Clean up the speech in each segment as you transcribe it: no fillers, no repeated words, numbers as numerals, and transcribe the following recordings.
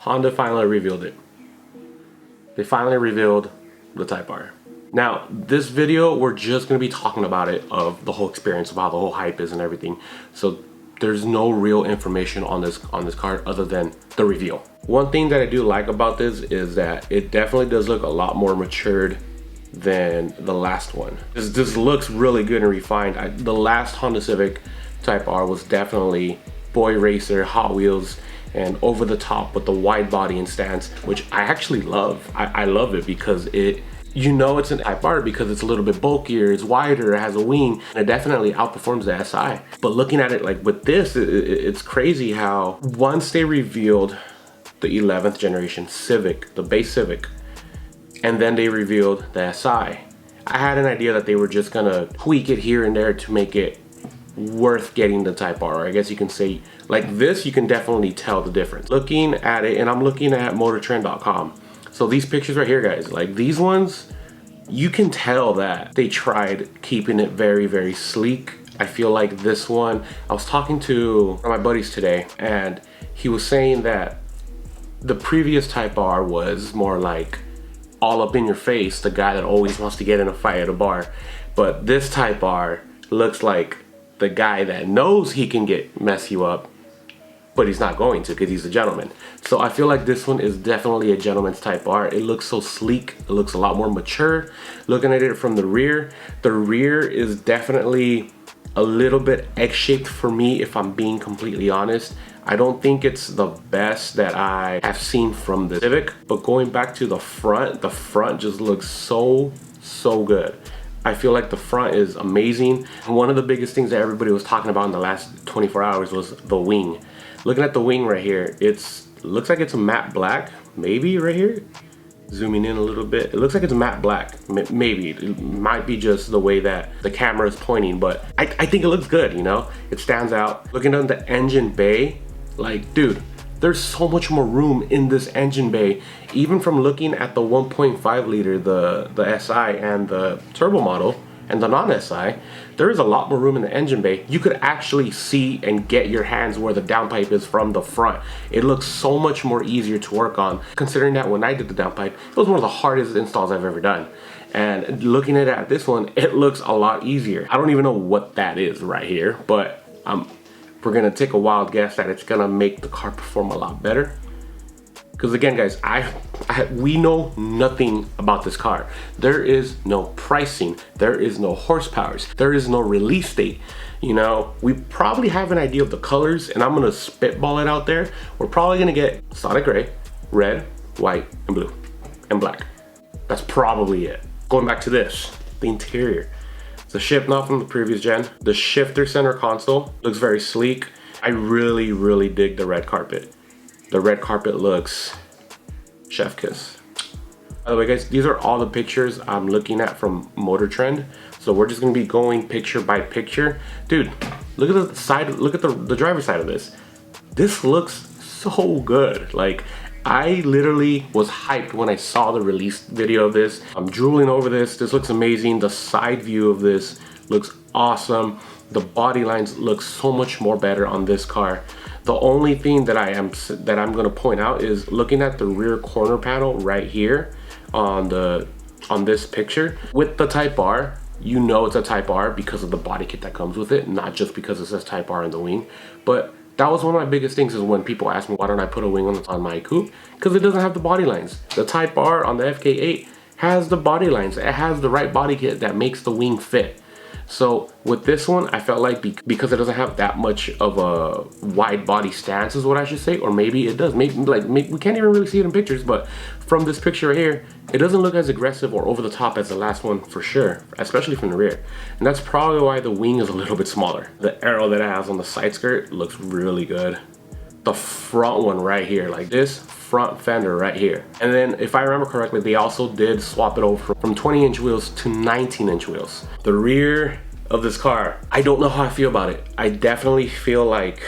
Honda finally revealed it. They finally revealed the Type R. Now, this video, we're just going to be talking about it, of the whole experience, of how the whole hype is and everything. So there's no real information on this car other than the reveal. One thing that I do like about this is that it definitely does look a lot more matured than the last one. This looks really good and refined. The last Honda Civic Type R was definitely boy racer, Hot Wheels, and over the top with the wide body and stance, which I actually love. I love it because you know it's an Type R because it's a little bit bulkier, it's wider, it has a wing, and it definitely outperforms the SI. But looking at it like with this, it's crazy how once they revealed the 11th generation Civic, the base Civic, and then they revealed the SI, I had an idea that they were just gonna tweak it here and there to make it worth getting the Type R. I guess you can say, like this, you can definitely tell the difference. Looking at it, and I'm looking at motortrend.com. So these pictures right here, guys, like these ones, you can tell that they tried keeping it very, very sleek. I feel like this one, I was talking to one of my buddies today, and he was saying that the previous Type R was more like all up in your face, the guy that always wants to get in a fight at a bar. But this Type R looks like the guy that knows he can mess you up, but he's not going to because he's a gentleman. So I feel like this one is definitely a gentleman's Type R. It looks so sleek. It looks a lot more mature. Looking at it from the rear is definitely a little bit egg-shaped for me, if I'm being completely honest. I don't think it's the best that I have seen from the Civic, but going back to the front just looks so good. I feel like the front is amazing. And one of the biggest things that everybody was talking about in the last 24 hours was the wing. Looking at the wing right here, looks like it's a matte black, maybe right here. Zooming in a little bit, it looks like it's matte black. Maybe it might be just the way that the camera is pointing, but I think it looks good, you know? It stands out. Looking at the engine bay, like, dude, there's so much more room in this engine bay. Even from looking at the 1.5 liter, the SI and the turbo model and the non-SI, there is a lot more room in the engine bay. You could actually see and get your hands where the downpipe is from the front. It looks so much more easier to work on, considering that when I did the downpipe, it was one of the hardest installs I've ever done. And looking at this one, it looks a lot easier. I don't even know what that is right here, but we're gonna take a wild guess that it's gonna make the car perform a lot better. Because again, guys, we know nothing about this car. There is no pricing, there is no horsepowers, there is no release date. You know, we probably have an idea of the colors, and I'm gonna spitball it out there. We're probably gonna get solid gray, red, white, and blue, and black. That's probably it. Going back to this, the interior. The shift knob from the previous gen. The shifter center console looks very sleek. I really dig the red carpet. The red carpet looks chef kiss. By the way, guys, these are all the pictures I'm looking at from Motor Trend. So we're just gonna be going picture by picture. Dude, look at the side, look at the driver's side of this. This looks so good. Like, I literally was hyped when I saw the release video of this. I'm drooling over this. This looks amazing. The side view of this looks awesome. The body lines look so much more better on this car. The only thing that I'm gonna point out is looking at the rear corner panel right here on this picture. With the Type R, you know it's a Type R because of the body kit that comes with it, not just because it says Type R in the wing. But that was one of my biggest things, is when people ask me why don't I put a wing on my coupe, because it doesn't have the body lines. The Type R on the FK8 has the body lines. It has the right body kit that makes the wing fit. So with this one, I felt like because it doesn't have that much of a wide body stance, is what I should say, or maybe it does. Maybe we can't even really see it in pictures, but from this picture right here, it doesn't look as aggressive or over the top as the last one for sure, especially from the rear. And that's probably why the wing is a little bit smaller. The Aero that it has on the side skirt looks really good. The front one right here, like this front fender right here. And then if I remember correctly, they also did swap it over from 20-inch wheels to 19-inch wheels. The rear of this car, I don't know how I feel about it. I definitely feel like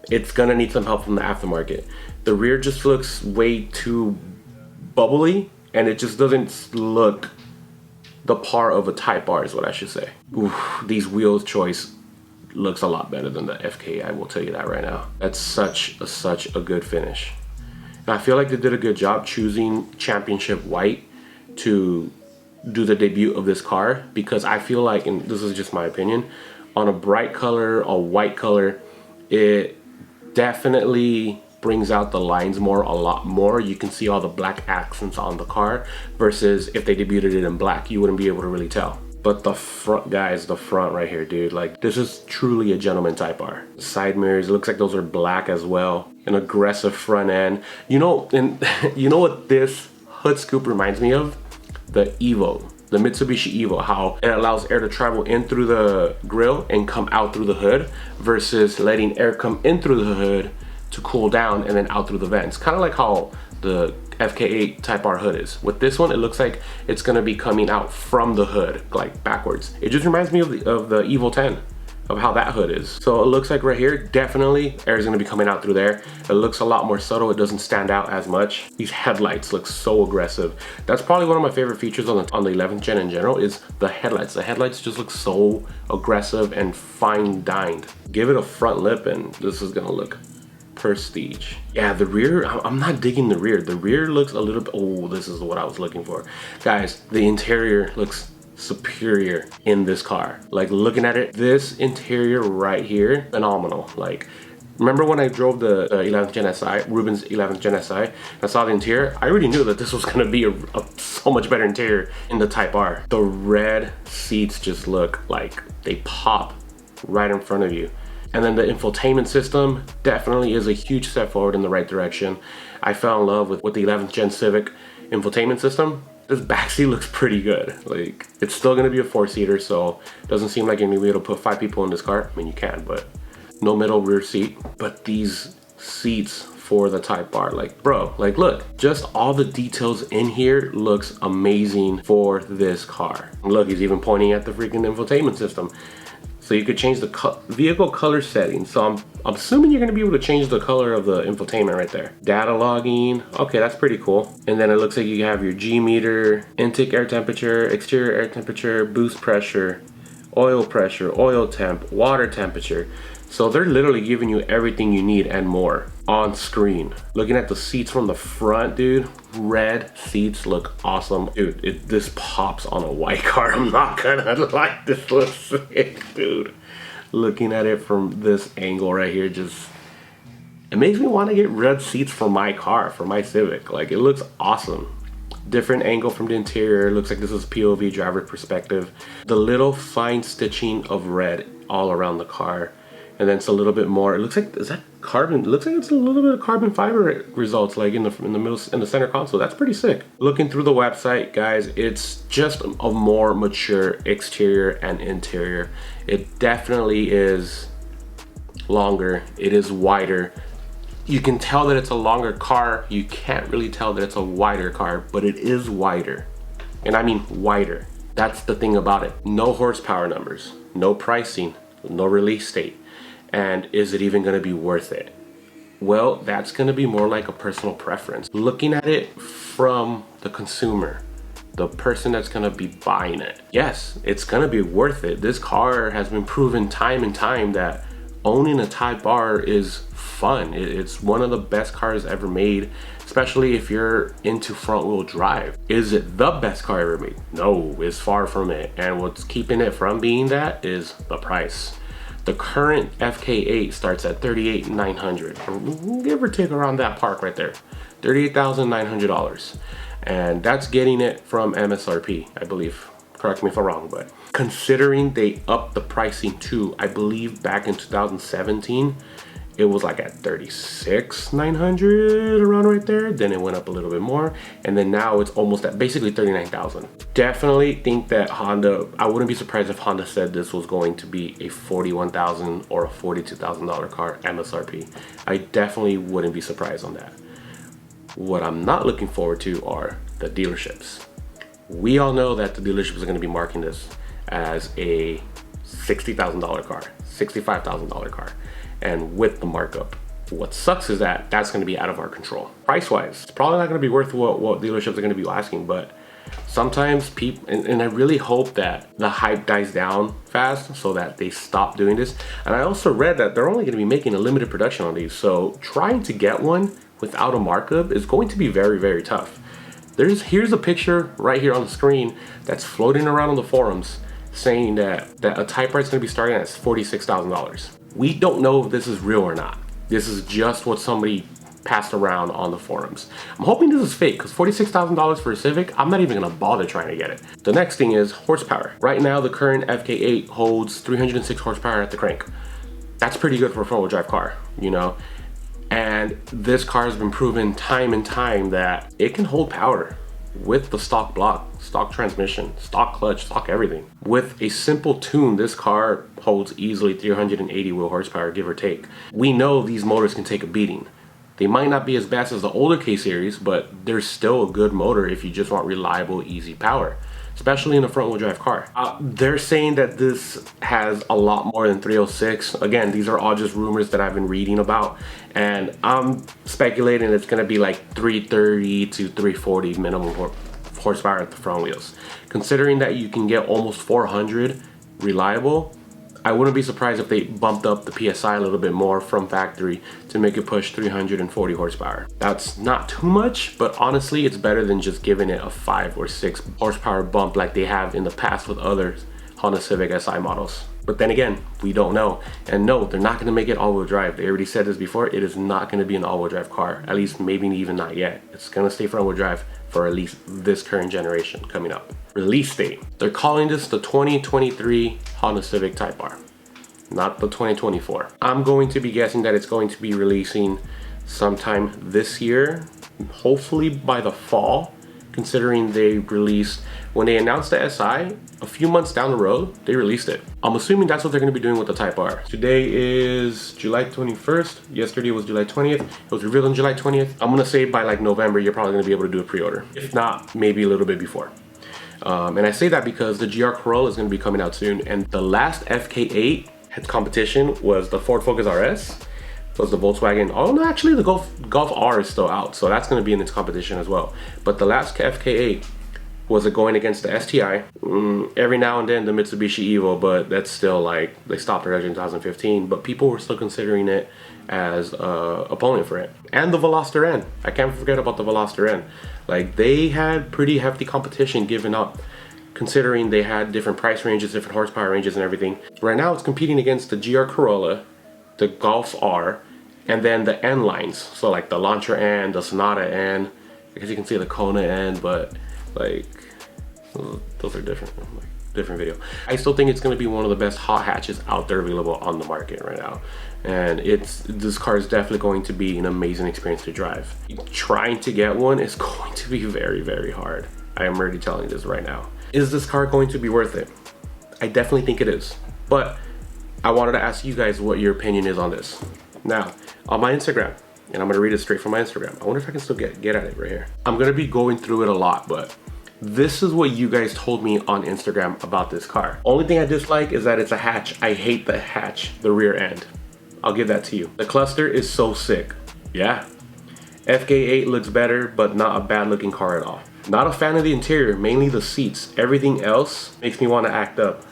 it's gonna need some help from the aftermarket. The rear just looks way too bubbly, and it just doesn't look the par of a Type R, is what I should say. Oof, these wheels choice looks a lot better than the FK, I will tell you that right now. That's such a good finish. I feel like they did a good job choosing championship white to do the debut of this car, because I feel like, and this is just my opinion, on a bright color, a white color, it definitely brings out the lines more, a lot more. You can see all the black accents on the car, versus if they debuted it in black, you wouldn't be able to really tell. But the front, guys, the front right here, dude, like this is truly a gentleman Type R. Side mirrors, it looks like those are black as well. An aggressive front end. You know, and you know what this hood scoop reminds me of? The Evo, the Mitsubishi Evo, how it allows air to travel in through the grill and come out through the hood, versus letting air come in through the hood to cool down and then out through the vents. Kind of like how the FK8 Type R hood is. With this one, it looks like it's gonna be coming out from the hood, like backwards. It just reminds me of the Evo 10, of how that hood is. So it looks like right here, definitely air is gonna be coming out through there. It looks a lot more subtle. It doesn't stand out as much. These headlights look so aggressive. That's probably one of my favorite features on the 11th gen in general, is the headlights. The headlights just look so aggressive and fine dined. Give it a front lip and this is gonna look prestige. Yeah, the rear, I'm not digging the rear. The rear looks a little bit, oh, this is what I was looking for. Guys, the interior looks superior in this car. Like looking at it, this interior right here, phenomenal. Like, remember when I drove the 11th Gen SI, Ruben's 11th Gen SI, I saw the interior, I already knew that this was gonna be a so much better interior in the Type R. The red seats just look like they pop right in front of you. And then the infotainment system definitely is a huge step forward in the right direction. I fell in love with the 11th Gen Civic infotainment system. This backseat looks pretty good. Like, it's still gonna be a 4-seater, so it doesn't seem like you're gonna be able to put 5 people in this car. I mean, you can, but no middle rear seat. But these seats for the Type R, like, bro, like, look, just all the details in here looks amazing for this car. Look, he's even pointing at the freaking infotainment system. So you could change the vehicle color settings. So I'm assuming you're gonna be able to change the color of the infotainment right there. Data logging, okay, that's pretty cool. And then it looks like you have your G meter, intake air temperature, exterior air temperature, boost pressure, oil temp, water temperature. So they're literally giving you everything you need and more on screen. Looking at the seats from the front, dude, red seats look awesome. Dude, this pops on a white car. I'm not gonna lie, this looks sick, dude. Looking at it from this angle right here, just, it makes me want to get red seats for my car, for my Civic. Like, it looks awesome. Different angle from the interior. Looks like this is POV driver perspective. The little fine stitching of red all around the car. And then it's a little bit more, it looks like, is that carbon? It looks like it's a little bit of carbon fiber results, like in the middle, in the center console. That's pretty sick. Looking through the website, guys, it's just a more mature exterior and interior. It definitely is longer. It is wider. You can tell that it's a longer car. You can't really tell that it's a wider car, but it is wider. And I mean wider. That's the thing about it. No horsepower numbers, no pricing, no release date. And is it even gonna be worth it? Well, that's gonna be more like a personal preference. Looking at it from the consumer, the person that's gonna be buying it. Yes, it's gonna be worth it. This car has been proven time and time that owning a Type R is fun. It's one of the best cars ever made, especially if you're into front wheel drive. Is it the best car ever made? No, it's far from it. And what's keeping it from being that is the price. The current FK8 starts at $38,900, give or take around that park right there, $38,900, and that's getting it from MSRP, I believe. Correct me if I'm wrong, but considering they upped the pricing too, I believe back in 2017, it was like at $36,900 around right there. Then it went up a little bit more, and then now it's almost at basically $39,000. Definitely think that Honda, I wouldn't be surprised if Honda said this was going to be a $41,000 or a $42,000 car MSRP. I definitely wouldn't be surprised on that. What I'm not looking forward to are the dealerships. We all know that the dealerships are going to be marking this as a $60,000 car, $65,000 car. And with the markup, what sucks is that that's going to be out of our control. Price wise, it's probably not going to be worth what dealerships are going to be asking, but sometimes people, and I really hope that the hype dies down fast so that they stop doing this. And I also read that they're only going to be making a limited production on these, so trying to get one without a markup is going to be very, very tough. Here's a picture right here on the screen that's floating around on the forums saying that a Type R is going to be starting at $46,000. We don't know if this is real or not. This is just what somebody passed around on the forums. I'm hoping this is fake, because $46,000 for a Civic, I'm not even gonna bother trying to get it. The next thing is horsepower. Right now, the current FK8 holds 306 horsepower at the crank. That's pretty good for a four-wheel drive car, you know? And this car has been proven time and time that it can hold power with the stock block, stock transmission, stock clutch, stock everything. With a simple tune, this car holds easily 380 wheel horsepower, give or take. We know these motors can take a beating. They might not be as fast as the older K series, but they're still a good motor if you just want reliable, easy power, especially in a front-wheel drive car. They're saying that this has a lot more than 306. Again, these are all just rumors that I've been reading about, and I'm speculating it's gonna be like 330 to 340 minimum horsepower at the front wheels. Considering that you can get almost 400 reliable, I wouldn't be surprised if they bumped up the PSI a little bit more from factory to make it push 340 horsepower. That's not too much, but honestly, it's better than just giving it a 5 or 6 horsepower bump like they have in the past with other Honda Civic Si models. But then again, we don't know. And no, they're not gonna make it all-wheel drive. They already said this before, it is not gonna be an all-wheel drive car. At least maybe even not yet. It's gonna stay front-wheel drive for at least this current generation coming up. Release date. They're calling this the 2023 Honda Civic Type R, not the 2024. I'm going to be guessing that it's going to be releasing sometime this year, hopefully by the fall, considering they released, when they announced the SI, a few months down the road, they released it. I'm assuming that's what they're gonna be doing with the Type R. Today is July 21st. Yesterday was July 20th. It was revealed on July 20th. I'm gonna say by like November, you're probably gonna be able to do a pre-order. If not, maybe a little bit before. And I say that because the GR Corolla is gonna be coming out soon, and the last FK8 competition was the Ford Focus RS, was the Volkswagen. Oh no, actually the Golf R is still out, so that's going to be in its competition as well. But the last FK8 was going against the STI. Every now and then the Mitsubishi Evo, but that's still like, they stopped production in 2015, but people were still considering it as a opponent for it. And the Veloster N. I can't forget about the Veloster N. Like, they had pretty hefty competition given up, considering they had different price ranges, different horsepower ranges and everything. Right now it's competing against the GR Corolla, the Golf R, and then the N lines. So like the Launcher N, the Sonata N, I guess you can see the Kona N, but like, those are different, like, different video. I still think it's gonna be one of the best hot hatches out there available on the market right now. And this car is definitely going to be an amazing experience to drive. Trying to get one is going to be very, very hard. I am already telling you this right now. Is this car going to be worth it? I definitely think it is. But I wanted to ask you guys what your opinion is on this. Now, on my Instagram, and I'm gonna read it straight from my Instagram. I wonder if I can still get at it right here. I'm gonna be going through it a lot, but this is what you guys told me on Instagram about this car. Only thing I dislike is that it's a hatch. I hate the hatch, the rear end. I'll give that to you. The cluster is so sick. Yeah. FK8 looks better, but not a bad looking car at all. Not a fan of the interior, mainly the seats. Everything else makes me want to act up.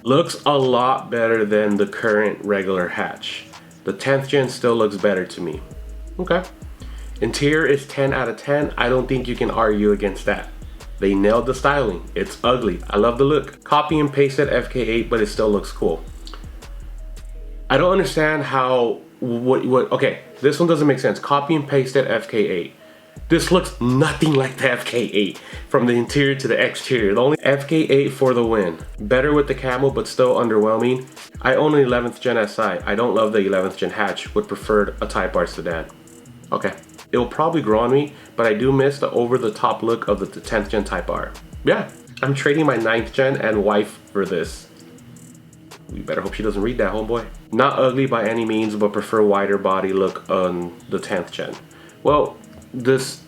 Looks a lot better than the current regular hatch. The 10th gen still looks better to me. Okay. Interior is 10 out of 10. I don't think you can argue against that. They nailed the styling. It's ugly. I love the look. Copy and pasted FK8, but it still looks cool. I don't understand how, okay, this one doesn't make sense. Copy and pasted FK8. This looks nothing like the FK8 from the interior to the exterior. The only FK8 for the win. Better with the camo, but still underwhelming. I own an 11th gen SI. I don't love the 11th gen hatch. Would prefer a Type R sedan. Okay. It'll probably grow on me, but I do miss the over-the-top look of the 10th gen Type R. Yeah, I'm trading my 9th gen and wife for this. We better hope she doesn't read that, homeboy. Not ugly by any means, but prefer wider body look on the 10th gen. Well, this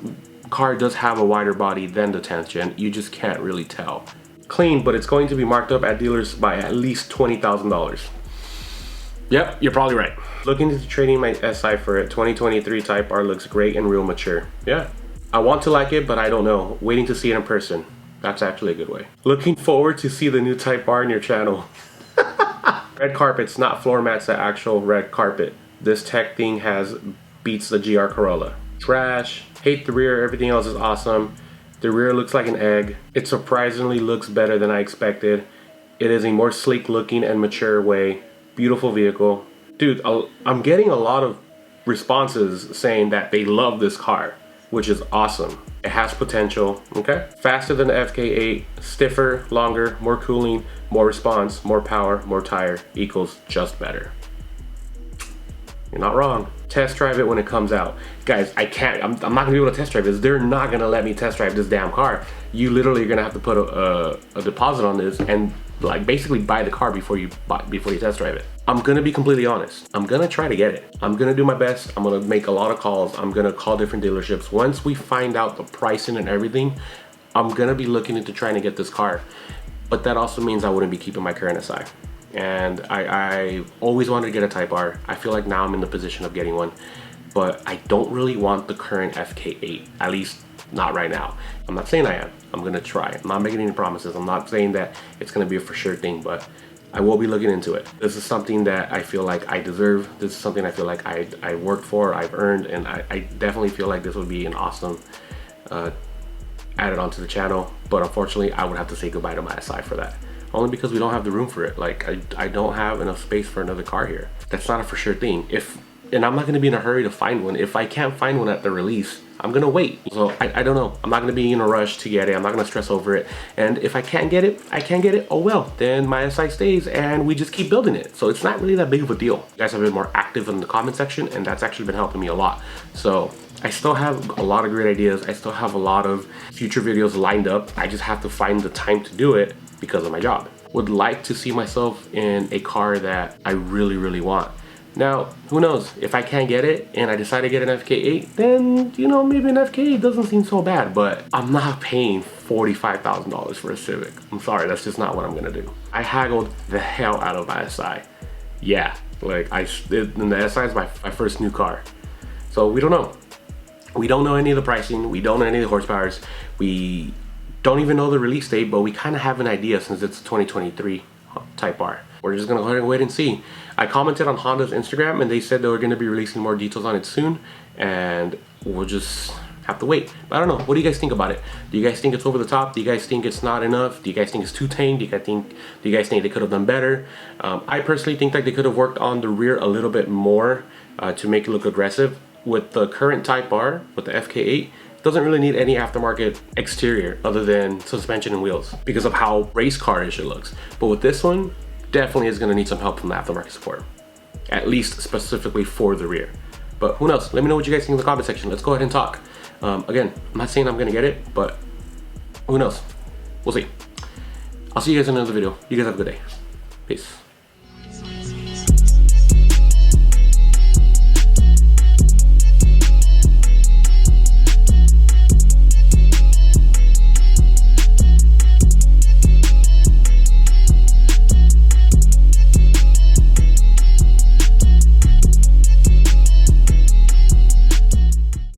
car does have a wider body than the 10th gen. You just can't really tell. Clean, but it's going to be marked up at dealers by at least $20,000. Yep, you're probably right. Looking into trading my SI for it. 2023 Type R looks great and real mature. Yeah, I want to like it, but I don't know. Waiting to see it in person. That's actually a good way. Looking forward to see the new Type R in your channel. Red carpets, not floor mats, the actual red carpet. this tech thing beats the GR Corolla. Trash, hate the rear, everything else is awesome. The rear looks like an egg. It surprisingly looks better than I expected. It is a more sleek looking and mature way. Beautiful vehicle. Dude, I'm getting a lot of responses saying that they love this car, which is awesome. It has potential, okay? Faster than the FK8, stiffer, longer, more cooling, more response, more power, more tire equals just better. You're not wrong. Test drive it when it comes out. Guys, I'm not gonna be able to test drive this. They're not gonna let me test drive this damn car. You literally are gonna have to put a deposit on this and like basically buy the car before you test drive it. I'm gonna be completely honest. I'm gonna try to get it. I'm gonna do my best. I'm gonna make a lot of calls. I'm gonna call different dealerships. Once we find out the pricing and everything, I'm gonna be looking into trying to get this car. But that also means I wouldn't be keeping my current SI. And I always wanted to get a Type R. I feel like now I'm in the position of getting one, but I don't really want the current FK8, at least not right now. I'm not saying I am. I'm gonna try. I'm not making any promises. I'm not saying that it's gonna be a for sure thing, but I will be looking into it. This is something that I feel like I deserve. This is something I feel like I worked for, I've earned, and I definitely feel like this would be an awesome added onto the channel. But unfortunately, I would have to say goodbye to my SI for that. Only because we don't have the room for it. Like I don't have enough space for another car here. That's not a for sure thing. And I'm not gonna be in a hurry to find one. If I can't find one at the release, I'm gonna wait. So I don't know. I'm not gonna be in a rush to get it. I'm not gonna stress over it. And if I can't get it, I can't get it. Oh well, then my SI stays and we just keep building it. So it's not really that big of a deal. You guys have been more active in the comment section and that's actually been helping me a lot. So I still have a lot of great ideas. I still have a lot of future videos lined up. I just have to find the time to do it because of my job. Would like to see myself in a car that I really, really want. Now, who knows? If I can't get it and I decide to get an FK8, then, you know, maybe an FK8 doesn't seem so bad, but I'm not paying $45,000 for a Civic. I'm sorry, that's just not what I'm gonna do. I haggled the hell out of my SI. Yeah, like the SI is my first new car. So we don't know. We don't know any of the pricing. We don't know any of the horsepowers. We don't even know the release date, but we kind of have an idea since it's 2023 Type R. We're just gonna go ahead and wait and see. I commented on Honda's Instagram and they said they were gonna be releasing more details on it soon, and we'll just have to wait. But I don't know, what do you guys think about it? Do you guys think it's over the top? Do you guys think it's not enough? Do you guys think it's too tame? Do you guys think they could have done better? I personally think that they could have worked on the rear a little bit more to make it look aggressive. With the current Type R, with the FK8, doesn't really need any aftermarket exterior other than suspension and wheels because of how race car-ish it looks. But with this one, definitely is gonna need some help from the aftermarket support, at least specifically for the rear. But who knows? Let me know what you guys think in the comment section. Let's go ahead and talk. Again, I'm not saying I'm gonna get it, but who knows? We'll see. I'll see you guys in another video. You guys have a good day. Peace.